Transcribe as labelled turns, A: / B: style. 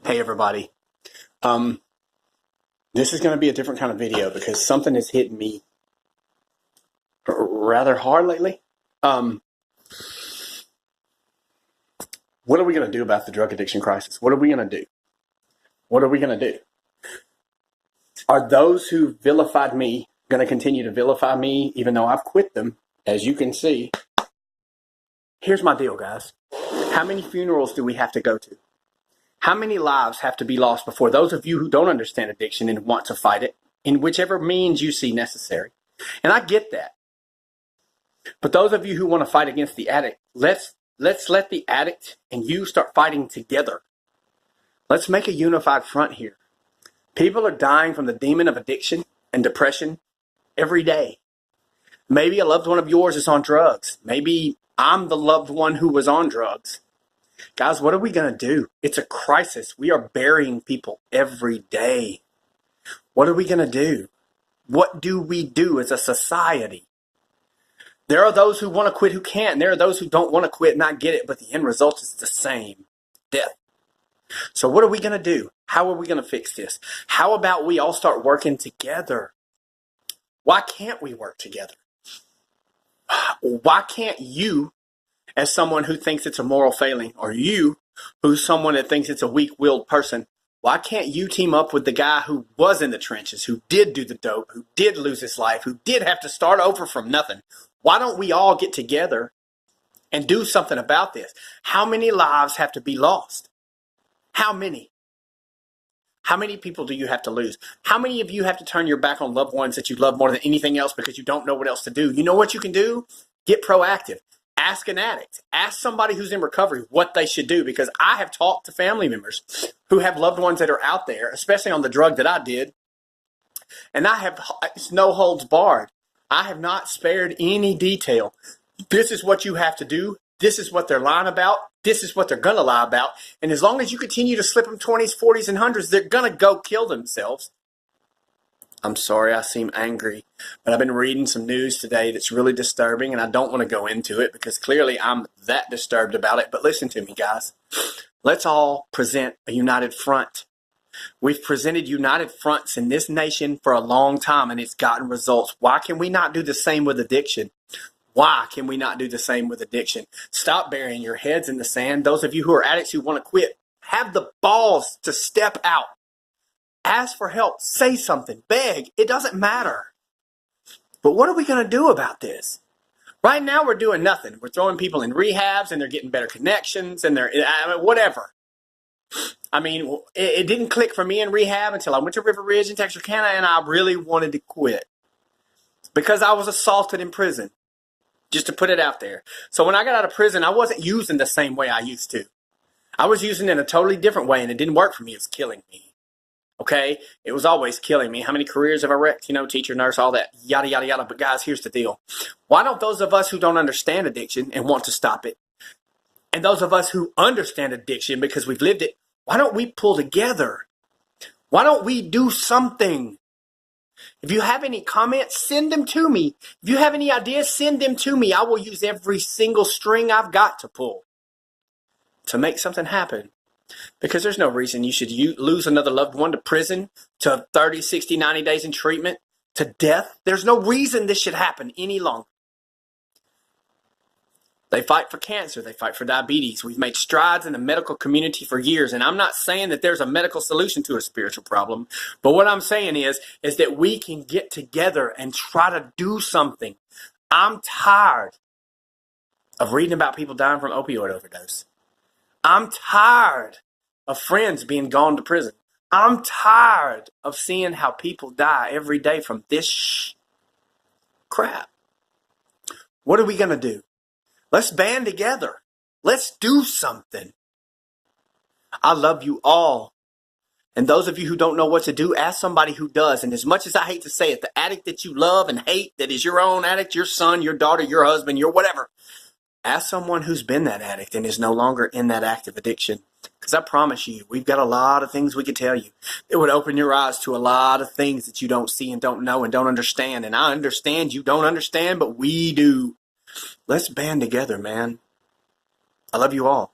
A: Hey everybody. Um, this is going to be a different kind of video because something has hit me rather hard lately. Um, what are we going to do about the drug addiction crisis? What are we going to do? What are we going to do? Are those who vilified me going to continue to vilify me even though I've quit them? As you can see, here's my deal, guys. How many funerals do we have to go to? How many lives have to be lost before those of you who don't understand addiction and want to fight it in whichever means you see necessary? And I get that. But those of you who want to fight against the addict, let's let the addict and you start fighting together. Let's make a unified front here. People are dying from the demon of addiction and depression every day. Maybe a loved one of yours is on drugs. Maybe I'm the loved one who was on drugs. Guys, what are we going to do? It's a crisis. We are burying people every day. What are we going to do? What do we do as a society? There are those who want to quit who can't. And there are those who don't want to quit and not get it, but the end result is the same. Death. So what are we going to do? How are we going to fix this? How about we all start working together? Why can't we work together? Why can't you, as someone who thinks it's a moral failing, or you, who's someone that thinks it's a weak-willed person, why can't you team up with the guy who was in the trenches, who did do the dope, who did lose his life, who did have to start over from nothing? Why don't we all get together and do something about this? How many lives have to be lost? How many? How many people do you have to lose? How many of you have to turn your back on loved ones that you love more than anything else because you don't know what else to do? You know what you can do? Get proactive. Ask an addict. Ask somebody who's in recovery what they should do, because I have talked to family members who have loved ones that are out there, especially on the drug that I did, and it's no holds barred. I have not spared any detail. This is what you have to do. This is what they're lying about. This is what they're going to lie about. And as long as you continue to slip them 20s, 40s, and 100s, they're going to go kill themselves. I'm sorry I seem angry, but I've been reading some news today that's really disturbing, and I don't want to go into it because clearly I'm that disturbed about it. But listen to me, guys. Let's all present a united front. We've presented united fronts in this nation for a long time, and it's gotten results. Why can we not do the same with addiction? Why can we not do the same with addiction? Stop burying your heads in the sand. Those of you who are addicts who want to quit, have the balls to step out. Ask for help. Say something. Beg. It doesn't matter. But what are we going to do about this? Right now, we're doing nothing. We're throwing people in rehabs, and they're getting better connections, and whatever. I mean, it didn't click for me in rehab until I went to River Ridge in Texarkana, and I really wanted to quit because I was assaulted in prison. Just to put it out there. So when I got out of prison, I wasn't using the same way I used to. I was using it in a totally different way, and it didn't work for me. It was killing me. Okay? It was always killing me. How many careers have I wrecked? You know, teacher, nurse, all that. Yada, yada, yada. But guys, here's the deal. Why don't those of us who don't understand addiction and want to stop it, and those of us who understand addiction because we've lived it, why don't we pull together? Why don't we do something? If you have any comments, send them to me. If you have any ideas, send them to me. I will use every single string I've got to pull to make something happen. Because there's no reason you should lose another loved one to prison, to 30, 60, 90 days in treatment, to death. There's no reason this should happen any longer. They fight for cancer. They fight for diabetes. We've made strides in the medical community for years. And I'm not saying that there's a medical solution to a spiritual problem. But what I'm saying is that we can get together and try to do something. I'm tired of reading about people dying from opioid overdose. I'm tired of friends being gone to prison. I'm tired of seeing how people die every day from this crap. What are we going to do? Let's band together. Let's do something. I love you all. And those of you who don't know what to do, ask somebody who does. And as much as I hate to say it, the addict that you love and hate, that is your own addict, your son, your daughter, your husband, your whatever, ask someone who's been that addict and is no longer in that active addiction. Because I promise you, we've got a lot of things we could tell you. It would open your eyes to a lot of things that you don't see and don't know and don't understand. And I understand you don't understand, but we do. Let's band together, man. I love you all.